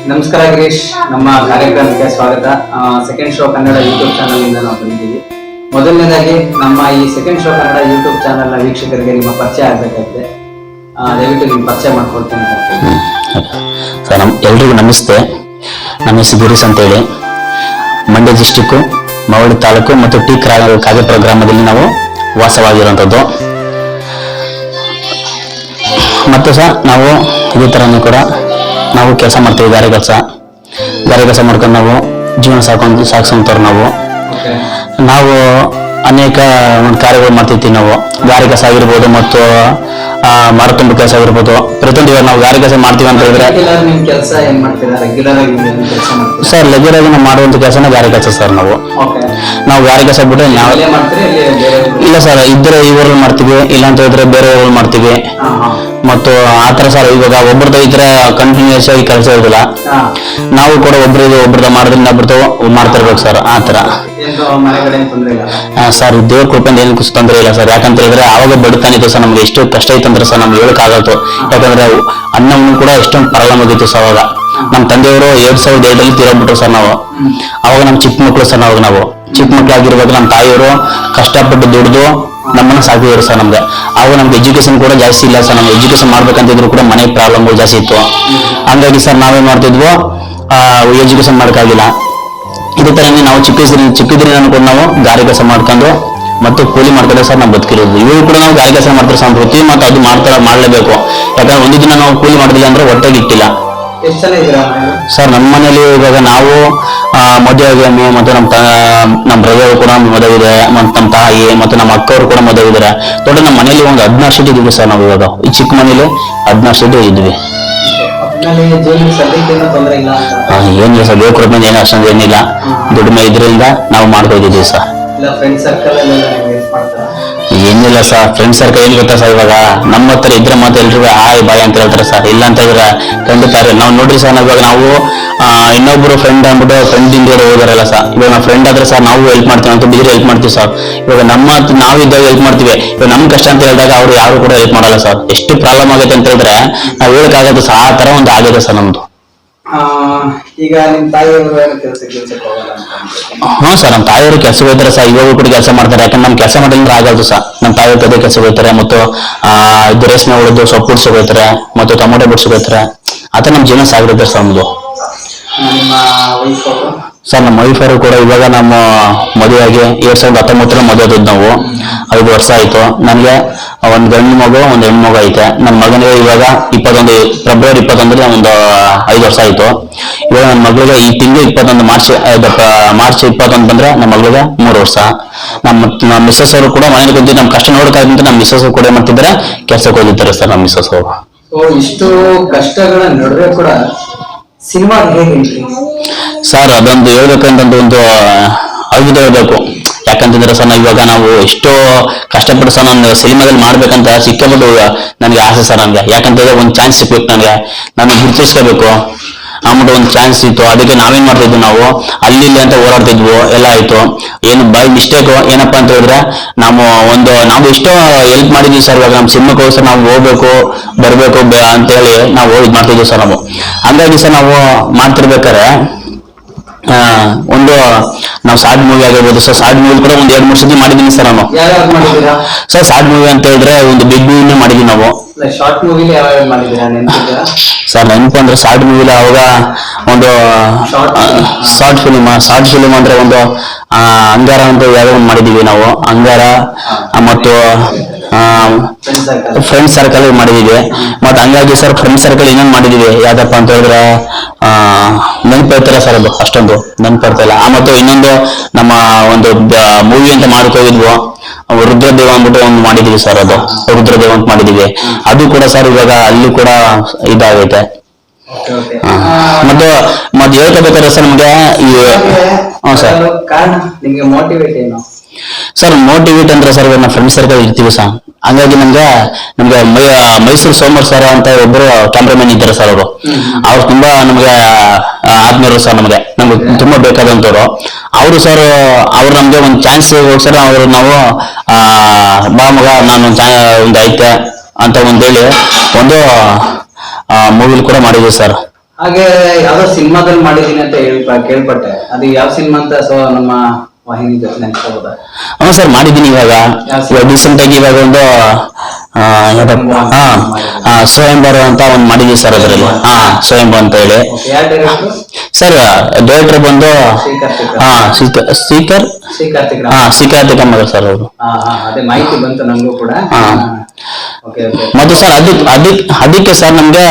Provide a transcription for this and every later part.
ನಮಸ್ಕಾರ ಗಿರೀಶ್, ನಮ್ಮ ಕಾರ್ಯಕ್ರಮಕ್ಕೆ ಸ್ವಾಗತ. Second show Kannada YouTube channel ಇಂದ ನಾವು ಬಂದಿದ್ದೀವಿ. ಮೊದಲನೇದಾಗಿ ನಮ್ಮ ಈ second show Kannada YouTube channel ನ ವೀಕ್ಷಕರಿಗೆ ನಿಮ್ಮ ಪರಿಚಯ ಆಗಬೇಕಾಗಿದೆ. ದಯವಿಟ್ಟು ನಿಮ್ಮ ಪರಿಚಯ ಮಾಡ್ಕೊಳ್ತೀನಿ ಸರ್. ಎಲ್ರಿಗೂ ನಮಸ್ತೆ. ನಮ್ಮ ಹೆಸರು ಗಿರೀಶ್ ಅಂತೇಳಿ, ಮಂಡ್ಯ ಡಿಸ್ಟಿಕ್ಕು ಮವಳ್ಳಿ ತಾಲೂಕು ಮತ್ತು ಟಿ ಕಾಗೇಪುರ ಗ್ರಾಮದಲ್ಲಿ ನಾವು ವಾಸವಾಗಿರುವಂಥದ್ದು. ಮತ್ತು ಸಹ ನಾವು ಇದೇ ಥರನೂ ಕೂಡ ನಾವು ಕೆಲಸ ಮಾಡ್ತೀವಿ. ಗಾರೆ ಕೆಲಸ ಮಾಡ್ಕೊಂಡು ನಾವು ಜೀವನ ಸಾಗಿಸೋಂಥವ್ರು ನಾವು ಅನೇಕ ಒಂದು ಕಾರ್ಯಗಳು ಮಾಡ್ತಿರ್ತೀವಿ. ನಾವು ಗಾರೆ ಕೆಲಸ ಆಗಿರ್ಬೋದು ಮತ್ತು ಮರತುಂಬ ಕೆಲಸ ಆಗಿರ್ಬೋದು. ಪ್ರತಿಯೊಂದು ಇವಾಗ ನಾವು ಗಾರೆ ಕೆಲಸ ಮಾಡ್ತೀವಿ ಅಂತ ಹೇಳಿದ್ರೆ ಸರ್ ರೆಗ್ಯುಲರ್ ಆಗಿ ನಾವು ಮಾಡುವಂತ ಕೆಲಸನ ಗಾರೆ ಕೆಲಸ ಸರ್. ನಾವು ಗಾರೆ ಕೆಲಸ ಬಿಟ್ರೆ ಇಲ್ಲ ಸರ್, ಇದ್ರೆ ಈ ಊರಲ್ಲಿ ಮಾಡ್ತೀವಿ, ಇಲ್ಲ ಅಂತ ಹೇಳಿದ್ರೆ ಬೇರೆ ಊರಲ್ಲಿ ಮಾಡ್ತೀವಿ. ಮತ್ತು ಆತರ ಸರ್ ಇವಾಗ ಒಬ್ಬರದ್ದು ಈ ತರ ಕಂಟಿನ್ಯೂಸ್ ಆಗಿ ಕೆಲಸ ಇರೋದಿಲ್ಲ. ನಾವು ಕೂಡ ಒಬ್ರದ್ದು ಮಾಡೋದ್ರಿಂದ ಒಬ್ಬರದ್ದು ಮಾಡ್ತಿರ್ಬೇಕು ಸರ್. ಆತರ ಸರ್ ದೇವ್ರ ಕೃಪೆಯಿಂದ ಏನು ತೊಂದರೆ ಇಲ್ಲ ಸರ್. ಯಾಕಂತ ಹೇಳಿದ್ರೆ ಆವಾಗ ಬಡತನ ಇತ್ತು ಸರ್. ನಮ್ಗೆ ಎಷ್ಟು ಕಷ್ಟ ಇತ್ತಂದ್ರೆ ಸರ್ ನಮ್ಗೆ ಹೇಳಕ್ಕಾಗತ್ತು. ಯಾಕಂದ್ರೆ ಅನ್ನವನ್ನು ಕೂಡ ಎಷ್ಟೊಂದು ಪ್ರಾಬ್ಲಮ್ ಆಗಿತ್ತು ಸರ್. ಅವಾಗ ನಮ್ಮ ತಂದೆಯವರು 2007 ತೀರೋಗ್ಬಿಟ್ರು ಸರ್. ಅವಾಗ ನಮ್ ಚಿಕ್ಕ ಮಕ್ಳು ಸರ್. ನಾವು ಚಿಕ್ಕ ಮಕ್ಳಾಗಿರ್ಬೇಕು. ನಮ್ಮ ತಾಯಿಯವರು ಕಷ್ಟಪಟ್ಟು ದುಡ್ದು ನಮ್ಮನ್ನ ಸಾಕಿದ್ರು ಸರ್. ಆವಾಗ ನಮ್ಗೆ ಎಜುಕೇಶನ್ ಕೂಡ ಜಾಸ್ತಿ ಇಲ್ಲ ಸರ್. ನಮ್ಗೆ ಎಜುಕೇಶನ್ ಮಾಡ್ಬೇಕಂತಿದ್ರು ಕೂಡ ಮನೆ ಪ್ರಾಬ್ಲಮ್ಗಳು ಜಾಸ್ತಿ ಇತ್ತು. ಹಂಗಾಗಿ ಸರ್ ನಾವೇನ್ ಮಾಡ್ತಿದ್ವು, ಎಜುಕೇಶನ್ ಮಾಡಕ್ಕಾಗಿಲ್ಲ. ಇದೇ ತರ ನಾವು ಚಿಕ್ಕದ್ರಿಂದ ಕೂಡ ನಾವು ಗಾರೆ ಕೆಲಸ ಮಾಡ್ಕೊಂಡು ಮತ್ತು ಕೂಲಿ ಮಾಡ್ತಾರೆ ಸರ್ ನಾವು ಬದುಕಿರೋದು. ಇವರು ಕೂಡ ನಾವು ಗಾರೆ ಕೆಲಸ ಮಾಡ್ತಾರೆ ಸರ್. ವೃತ್ತಿ ಮತ್ತು ಅದು ಮಾಡಲೇಬೇಕು. ಯಾಕಂದ್ರೆ ಒಂದು ದಿನ ನಾವು ಕೂಲಿ ಮಾಡೋದಿಲ್ಲ ಅಂದ್ರೆ ಹೊಟ್ಟೆಗೆ ಇಟ್ಟಿಲ್ಲ ಸರ್. ನಮ್ಮ ಮನೇಲಿ ಇವಾಗ ನಾವು ಮದುವೆ ಆಗಿ ಮತ್ತೆ ನಮ್ಮ ಬ್ರದರ್ ಕೂಡ ಮದುವೆ ಇದೆ, ಮತ್ತು ನಮ್ಮ ತಾಯಿ ಮತ್ತು ನಮ್ಮ ಅಕ್ಕವರು ಕೂಡ ಮದುವೆ ಇದ್ದಾರೆ. ದೊಡ್ಡ ನಮ್ಮ ಮನೇಲಿ ಒಂದು 16 ಸೀಟ್ ಇದ್ವಿ ಸರ್. ನಾವು ಇವಾಗ ಈ ಚಿಕ್ಕ ಮನೇಲಿ 16 ಸೀಟ್ ಇದ್ವಿ. ಏನಿಲ್ಲ ಸರ್, ದೇವ್ರ ಕೃಪೆಯಿಂದ ಏನು ಅಷ್ಟೊಂದು ಏನಿಲ್ಲ. ದುಡಿಮೆ ಇದ್ರಿಂದ ನಾವು ಮಾಡ್ಕೊಂಡಿದ್ದೀವಿ ಸರ್. ಏನಿಲ್ಲ ಸರ್, ಫ್ರೆಂಡ್ ಸರ್ಕಲ್ ಏನ್ ಗೊತ್ತಾ ಸರ್, ಇವಾಗ ನಮ್ಮ ಹತ್ರ ಇದ್ರೆ ಮತ್ತೆ ಎಲ್ರಿಗೂ ಹಾಯ್ ಬಾಯ್ ಅಂತ ಹೇಳ್ತಾರೆ ಸರ್. ಇಲ್ಲ ಅಂತ ಹೇಳಿದ್ರೆ ಖಂಡಿತ ನಾವು ನೋಡ್ರಿ ಸರ್. ಇವಾಗ ನಾವು ಇನ್ನೊಬ್ರು ಫ್ರೆಂಡ್ ಅಂದ್ಬಿಟ್ಟು ಫ್ರೆಂಡ್ ಇಂದ ಹೋದಾರಲ್ಲ ಸರ್. ಇವಾಗ ನಾವು ಫ್ರೆಂಡ್ ಆದ್ರೆ ಸರ್ ನಾವು ಹೆಲ್ಪ್ ಮಾಡ್ತೀವಿ ಅಂತ ಬಿದ್ರೆ ಹೆಲ್ಪ್ ಮಾಡ್ತೀವಿ ಸರ್. ಇವಾಗ ನಾವಿದ್ದಾಗ ಹೆಲ್ಪ್ ಮಾಡ್ತೀವಿ. ಇವಾಗ ನಮ್ ಕಷ್ಟ ಅಂತ ಹೇಳಿದಾಗ ಅವ್ರು ಯಾರು ಕೂಡ ಹೆಲ್ಪ್ ಮಾಡಲ್ಲ ಸರ್. ಎಷ್ಟು ಪ್ರಾಬ್ಲಮ್ ಆಗುತ್ತೆ ಅಂತ ಹೇಳಿದ್ರೆ ನಾವ್ ಹೇಳಕ್ಕಾಗತ್ತೆ ಸರ್. ಆ ತರ ಒಂದು ಆಗಿದೆ ಸರ್ ನಮ್ದು. ಈಗ ನಿಮ್ ತಾಯಿಯವರು ಹ್ಞೂ ಸರ್, ನಮ್ಮ ತಾಯಿಯವರು ಕೆಲಸ ಹೋಗ್ತಾರೆ ಸರ್. ಇವಾಗ ಕೂಡ ಕೆಲಸ ಮಾಡ್ತಾರೆ. ಯಾಕಂದ್ರೆ ನಮ್ ಕೆಲಸ ಮಾಡಿದ್ರೆ ಆಗಲ್ದು ಸರ್. ನಮ್ಮ ತಾಯಿಯವ್ರ ಕಡೆ ಕೆಲಸ ಹೋಗ್ತಾರೆ. ಮತ್ತು ರೇಷ್ಮೆ ಉಳಿದು ಸೊಪ್ಪು ಬಿಡ್ಸೋಗ್ತಾರೆ ಮತ್ತು ಟೊಮೊಟೊ ಬಿಡ್ಸೋಗ್ತಾರೆ. ಆತರ ನಮ್ ಜೀವನ ಸಾಗಿರುತ್ತೆ ಸರ್ ನಮ್ದು. ಸರ್ ನಮ್ಮ ವೈಫ್ ಅವರು ಕೂಡ ಇವಾಗ ನಮ್ಮ ಮದುವೆಯಾಗಿ 2019 ಮದುವೆ ಆದದ್ದು ನಾವು. 5 ವರ್ಷ ಆಯ್ತು. ನನಗೆ ಒಂದು ಗಂಡು ಮಗು ಒಂದು ಹೆಣ್ಣು ಮಗು ಐತೆ. ನನ್ನ ಮಗನಿಗೆ ಇವಾಗ ಫೆಬ್ರವರಿ 21 ಒಂದು 5 ವರ್ಷ ಆಯ್ತು. ಇವಾಗ ನನ್ನ ಮಗಳಿಗೆ ಈ ತಿಂಗಳು 21 ಮಾರ್ಚ್ 21 ಬಂದ್ರೆ ನಮ್ಮ ಮಗಳಿಗೆ 3 ವರ್ಷ. ನಮ್ಮ ಮಿಸ್ಸಸ್ ಅವರು ಕೂಡ ಮನೇಲಿ ಕುಂತು ನಮ್ಮ ಕಷ್ಟ ನೋಡಕ್ಕಾಗಂತ ನಮ್ಮ ಮಿಸ್ಸಸ್ ಕೂಡ ಏನ್ ಮಾಡ್ತಿದ್ದಾರೆ, ಕೆಲ್ಸಕ್ಕೆ ಹೋಗಿರ್ತಾರೆ ಸರ್ ನಮ್ಮ ಮಿಸ್ಸಸ್ ಅವರು. ಇಷ್ಟು ಕಷ್ಟಗಳ ನಡುವೆ ಕೂಡ ಸಿನಿಮಾ ಹೇಗೆ ಸರ್ ಅದೊಂದು ಹೇಳ್ಬೇಕಂತ ಒಂದು ಅದ್ಭುತ ಹೇಳ್ಬೇಕು. ಯಾಕಂತಂದ್ರೆ ಸರ್ ಇವಾಗ ನಾವು ಎಷ್ಟೋ ಕಷ್ಟಪಟ್ಟು ಸರ್ ನಾನು ಸಿನಿಮಾದಲ್ಲಿ ಮಾಡ್ಬೇಕಂತ ಸಿಕ್ಕಾಪಟ್ಟು ನನಗೆ ಆಸೆ ಸರ್. ನನ್ಗೆ ಯಾಕಂತಂದ್ರೆ ಒಂದು ಚಾನ್ಸ್ ಸಿಕ್ಬೇಕು. ನಾನು ಗುರುತಿಸ್ಕೋಬೇಕು ಅಂದ್ಬಿಟ್ಟು ಒಂದು ಚಾನ್ಸ್ ಇತ್ತು. ಅದಕ್ಕೆ ನಾವೇನ್ ಮಾಡ್ತಿದ್ವಿ, ನಾವು ಅಲ್ಲಿ ಅಂತ ಓಡಾಡ್ತಿದ್ವು. ಎಲ್ಲ ಆಯ್ತು. ಏನು ಬೈ ಮಿಸ್ಟೇಕ್ ಏನಪ್ಪಾ ಅಂತ ಹೇಳಿದ್ರೆ ನಾವು ಎಷ್ಟೋ ಹೆಲ್ಪ್ ಮಾಡಿದ್ವಿ ಸರ್. ಇವಾಗ ನಮ್ಮ ಸಿನಿಮಾಗೋಸ್ಕರ ನಾವು ಹೋಗ್ಬೇಕು ಬರ್ಬೇಕು ಅಂತ ಹೇಳಿ ನಾವು ಇದು ಮಾಡ್ತಿದ್ವಿ ಸರ್ ನಾವು. ಹಂಗಾಗಿ ಸರ್ ನಾವು ಮಾಡ್ತಿರ್ಬೇಕಾರೆ ನಾವು ಶಾರ್ಟ್ ಮೂವಿ ಆಗಿರ್ಬೋದು ಸರ್. ಶಾರ್ಟ್ ಮೂವಿ ಕೂಡ ಒಂದು 2-3 ಸತಿ ಮಾಡಿದೀನಿ ಸರ್ ನಾನು. ಸರ್ ಶಾರ್ಟ್ ಮೂವಿ ಅಂತ ಹೇಳಿದ್ರೆ ಒಂದು ಬಿಗ್ ಮೂವಿನೇ ಮಾಡಿದ್ವಿ ನಾವು. ಶಾರ್ಟ್ ಮೂವಿಲಿ ಸರ್ ನೆನಪು ಅಂದ್ರೆ ಶಾರ್ಟ್ ಮೂವಿಲಿ ಅವಾಗ ಒಂದು ಶಾರ್ಟ್ ಫಿಲಿಮ್ ಅಂದ್ರೆ ಒಂದು ಅಂಗಾರ ಅಂತ ಯಾವ್ಯಾವ ಮಾಡಿದೀವಿ ನಾವು. ಅಂಗಾರ ಮತ್ತು ಫ್ರೆಂಡ್ ಸರ್ಕಲ್ ಮಾಡಿದೀವಿ. ಮತ್ತೆ ಹಂಗಾಗಿ ಸರ್ ಫ್ರೆಂಡ್ ಸರ್ಕಲ್ ಇನ್ನೊಂದು ಮಾಡಿದೀವಿ. ಯಾವ್ದಪ್ಪ ಅಂತ ಹೇಳಿದ್ರೆ ನೆನಪಿರ್ತಾರ ಸರ್, ಅದು ಅಷ್ಟೊಂದು ನೆನಪಿರ್ತಾ ಇಲ್ಲ. ಮತ್ತು ಇನ್ನೊಂದು ನಮ್ಮ ಒಂದು ಮೂವಿ ಅಂತ ಮಾಡ್ಕೋಗಿದ್ವು, ರುದ್ರದೇವ ಅಂದ್ಬಿಟ್ಟು ಒಂದು ಮಾಡಿದೀವಿ ಸರ್. ಅದು ರುದ್ರದೇವ ಅಂತ ಮಾಡಿದೀವಿ. ಅದು ಕೂಡ ಸರ್ ಇವಾಗ ಅಲ್ಲಿ ಕೂಡ ಇದಾಗೈತೆ. ಮತ್ತೆ ಹೇಳ್ಕೋಬೇಕಾದ್ರೆ ಸರ್ ನಮ್ಗೆ ಸರ್ ಮೋಟಿವೇಟ್ ಅಂದ್ರೆ ಸರ್ ಇವಾಗ ನಾವು ಫ್ರೆಂಡ್ ಸರ್ಕಲ್ ಇರ್ತೀವಿ ಸರ್. ಹಂಗಾಗಿ ನಮ್ಗೆ ಮೈಸೂರು ಸೋಮವಾರ ಸರ್ ಅಂತ ಒಬ್ಬರು ಕ್ಯಾಮ್ರಾಮನ್ ಇದ್ದಾರೆ ಸರ್. ಅವ್ರು ತುಂಬಾ ನಮ್ಗೆ ಆತ್ಮೀಯರು ಸರ್. ನಮ್ಗೆ ತುಂಬಾ ಬೇಕಾದಂತವ್ರು ಅವರು ಸರ್. ಅವ್ರು ನಮ್ಗೆ ಒಂದು ಚಾನ್ಸ್ ಸರ್. ನಾವು ಬಾ ಮಗ ನಾನು ಒಂದು ಐತೆ ಅಂತ ಹೇಳಿ ಒಂದು ಮೂವಿಲಿ ಕೂಡ ಮಾಡಿದ್ವಿ ಸರ್. ಹಾಗೆ ಯಾವ್ದೋ ಸಿನಿಮಾದಲ್ಲಿ ಮಾಡಿದೀನಿ ಅಂತ ಕೇಳ್ಪಟ್ಟೆ, ಅದು ಯಾವ ಸಿನಿಮಾ ಅಂತ ಸೊ ನಮ್ಮ ವಾಹಿನಿ ಜೊತೆ ನೆನ್ಸ್ಕೋಬೋದಾ? ಹ್ಞೂ ಸರ್, ಮಾಡಿದ್ದೀನಿ ಇವಾಗ ರೀಸೆಂಟ್ ಆಗಿ ಇವಾಗ ಒಂದು ಸ್ವಯಂವರ ಅಂತ ಒಂದು ಮಾಡಿದೀವಿ ಸರ್. ಅದರಲ್ಲಿ ಸ್ವಯಂವರ ಅಂತ ಹೇಳಿ ಯಾರು ಡೈರೆಕ್ಟ್ರು? ಸರ್. ಡೈರೆಕ್ಟರ್ ಬಂದು ಶ್ರೀಕಾರ್ತಿಕ ಮಗ ಸರ್ ಅವರು. ಅದೇ ಮಾಹಿತಿ ಬಂತು ನಮಗೂ ಕೂಡ. ಮತ್ತೆ ಸರ್ ಅದಕ್ಕೆ ಸರ್ ನಮ್ಗೆ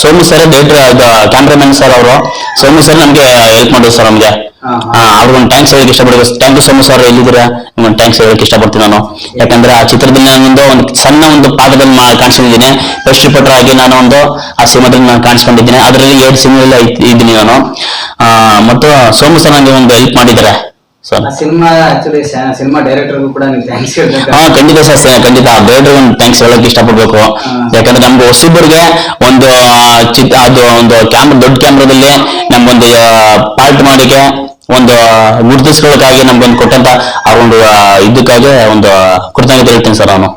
Somu sir director cameraman sir ಅವರು ಸೋಮು ಸರ್ ನಮ್ಗೆ ಹೆಲ್ಪ್ ಮಾಡಿದ್ರು ಸರ್ ನಮ್ಗೆ. ಅವ್ರಿಗೊಂದು ಥ್ಯಾಂಕ್ಸ್ ಹೇಳಕ್ ಇಷ್ಟಪಡ್ಬೇಕು. ಥ್ಯಾಂಕ್ ಯು ಸೋಮು ಸರ್, ಎಲ್ಲಿದ್ದೀರಾ? ನಿಮ್ಗೊಂದು ಥ್ಯಾಂಕ್ಸ್ ಹೇಳಕ್ ಇಷ್ಟಪಡ್ತೀನಿ ನಾನು. ಯಾಕಂದ್ರೆ ಆ ಚಿತ್ರದಲ್ಲಿ ನಾನೊಂದು ಸಣ್ಣ ಒಂದು ಪಾಠದಲ್ಲಿ ಕಾಣಿಸ್ಕೊಂಡಿದ್ದೀನಿ. ಫಸ್ಟ್ ರಿಪೋರ್ಟರ್ ಆಗಿ ನಾನು ಆ ಸಿನಿಮಾದಲ್ಲಿ ನಾನು ಕಾಣಿಸ್ಕೊಂಡಿದ್ದೀನಿ. ಅದರಲ್ಲಿ 2 ಸಿನಿಮಾದಲ್ಲಿ ಇದ್ದೀನಿ ನಾನು. ಮತ್ತು ಸೋಮು ಸರ್ ನನಗೆ ಒಂದು ಹೆಲ್ಪ್ ಮಾಡಿದ್ದಾರೆ ಸರ್. ಸಿನಿಮಾ ಆಕ್ಚುಲಿ ಸಿನಿಮಾ ಡೈರೆಕ್ಟರ್ಗೂ ಕೂಡ ನೀವು ಥ್ಯಾಂಕ್ಸ್ ಹೇಳ್ಬೇಕು. ಖಂಡಿತ ಸರ್, ಖಂಡಿತ ಡೈರೆಕ್ಟರ್ ಒಂದು ಥ್ಯಾಂಕ್ಸ್ ಹೇಳಕ್ ಇಷ್ಟಪಡ್ಬೇಕು. ಯಾಕಂದ್ರೆ ನಮ್ಗೆ ಹೊಸಬರಿಗೆ ಒಂದು ಅದು ಒಂದು ದೊಡ್ಡ ಕ್ಯಾಮ್ರಾದಲ್ಲಿ ನಮ್ಗೊಂದು ಪಾರ್ಟ್ ಮಾಡಿಕೆ ಒಂದು ಗುರುತಿಸ್ಕೊಳ್ಳೋಕ್ಕಾಗಿ ನಮ್ಗೊಂದು ಕೊಟ್ಟಂತ ಆ ಒಂದು ಇದಕ್ಕಾಗಿ ಒಂದು ಕೃತಜ್ಞತೆ ಹೇಳ್ತೀನಿ ಸರ್ ನಾನು.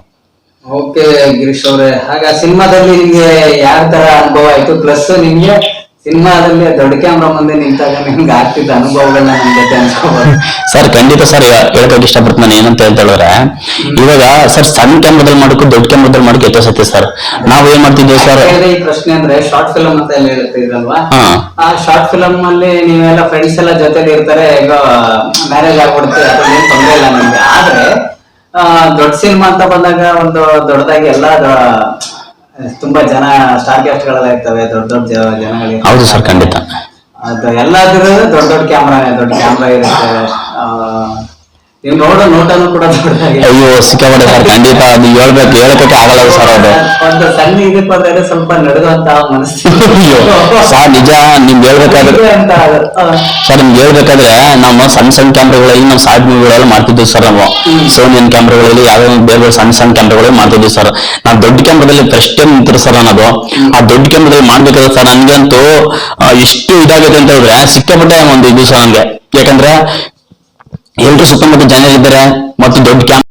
ಓಕೆ ಗಿರೀಶ್ ಅವ್ರೆ, ಹಾಗ ಸಿನಿಮಾದಲ್ಲಿ ನಿಮ್ಗೆ ಯಾವ ತರ ಅನುಭವ ಆಯ್ತು? ಪ್ಲಸ್ ನಿಮ್ಗೆ ಸಿನಿಮಾದಲ್ಲಿ ದೊಡ್ಡ ಕ್ಯಾಮ್ರಾ ಮುಂದೆ ನಿಂತಾಗ ನಿಮ್ಗೆ ಆಗ್ತಿದ್ದ ಅನುಭವಗಳನ್ನ ನಮ್ ಜೊತೆ ಅನ್ಸ್ಕೋಬಹುದು. ಸರ್ ಖಂಡಿತ ಸರ್, ಹೇಳಕ್ ಇಷ್ಟಪಡ್ತೀನಿ ನಾನು. ಏನಂತ ಹೇಳಿದ್ರೆ ಇವಾಗ ಸರ್ ಸಣ್ಣ ಕ್ಯಾಮ್ರಾದಲ್ಲಿ ಮಾಡಕ್ಕೂ ದೊಡ್ಡ ಕ್ಯಾಮ್ರಾದಲ್ಲಿ ಮಾಡಕ್ಕೆ ವ್ಯತ್ಯಾಸ ಐತೆ ಸರ್. ನಾವ್ ಏನ್ ಮಾಡ್ತಿದ್ವಿ ಸರ್, ಈ ಪ್ರಶ್ನೆ ಅಂದ್ರೆ ಶಾರ್ಟ್ ಫಿಲಂ ಅಂತ ಎಲ್ಲ ಹೇಳ್ತಿದ್ರಲ್ವಾ, ಆ ಶಾರ್ಟ್ ಫಿಲಂ ಅಲ್ಲಿ ನೀವೆಲ್ಲ ಫ್ರೆಂಡ್ಸ್ ಎಲ್ಲ ಜೊತೆಲಿ ಇರ್ತಾರೆ, ಈಗ ಮ್ಯಾರೇಜ್ ಆಗ್ಬಿಡುತ್ತೆ, ಅದ್ರಲ್ಲಿ ಏನ್ ತೊಂದ್ರೆ ಇಲ್ಲ ನಮ್ಗೆ. ಆದ್ರೆ ದೊಡ್ಡ ಸಿನಿಮಾ ಅಂತ ಬಂದಾಗ ಒಂದು ದೊಡ್ಡದಾಗಿ ಎಲ್ಲ ತುಂಬಾ ಜನ ಸ್ಟಾರ್ ಕ್ಯಾಸ್ಟ್ ಗಳೆಲ್ಲ ಇರ್ತವೆ, ದೊಡ್ಡ ಜನಗಳಿಗೆ. ಹೌದು ಸರ್, ಖಂಡಿತ. ಅದು ಎಲ್ಲಾದ್ರೂ ದೊಡ್ಡ ಕ್ಯಾಮ್ರಾ ಇರುತ್ತೆ. ನೀವು ನೋಡೋ ನೋಟನು ಕೂಡ ದೊಡ್ಡದಾಗಿ. ಅಯ್ಯೋ ಸಿಕ್ಕಾಪಟ್ಟೆ ಸರ್, ಖಂಡಿತ ಅದು ಹೇಳಕ್ಕೆ ಆಗಲ್ಲ ಸರ್. ಅದು ಒಂದು ಸಣ್ಣ ಇದಕ್ಕೆ ಹೋದ್ರೆ ಸ್ವಲ್ಪ ನಡೆದಂತ ಮನಸ್ಸಿಗೆ ಸರ್ ನಿಜ. ನಿಮ್ಗೆ ಹೇಳ್ಬೇಕಾದ್ರೆ ಸರ್, ನಿಮ್ಗೆ ಹೇಳ್ಬೇಕಾದ್ರೆ ನಾವು ಸಣ್ಣ ಕ್ಯಾಮ್ರಾಗಳಲ್ಲಿ ನಾವು ಶಾರ್ಟ್ ಮೂವಿಗಳೆಲ್ಲ ಮಾಡ್ತಿದ್ವಿ ಸರ್. ನಾವು ಸೋನಿಯನ್ ಕ್ಯಾಮ್ರಾಗಳಲ್ಲಿ ಯಾವ್ಯಾವ ಬೇರೆ ಸಣ್ಣ ಕ್ಯಾಮ್ರಾಗಳಲ್ಲಿ ಮಾಡ್ತಿದ್ವಿ ಸರ್. ನಾವು ದೊಡ್ಡ ಕ್ಯಾಮ್ರಾದಲ್ಲಿ ಫಸ್ಟ್ ಟೈಮ್ ನಿಂತಿರು ಸರ್ ಅನ್ನೋದು. ಆ ದೊಡ್ಡ ಕ್ಯಾಮ್ರಾದಲ್ಲಿ ಮಾಡ್ಬೇಕಾದ್ರೆ ಸರ್ ನನ್ಗಂತೂ ಎಷ್ಟು ಇದಾಗುತ್ತೆ ಅಂತ ಹೇಳಿದ್ರೆ ಸಿಕ್ಕಾಪಟ್ಟೆ ಒಂದು ಇದು ಸರ್ ನನ್ಗೆ. ಯಾಕಂದ್ರೆ ಎಲ್ರು ಸುತ್ತಮುತ್ತ ಜನ ಇದ್ದಾರೆ ಮತ್ತು ದೊಡ್ಡ ಕ್ಯಾಮ್ರಾ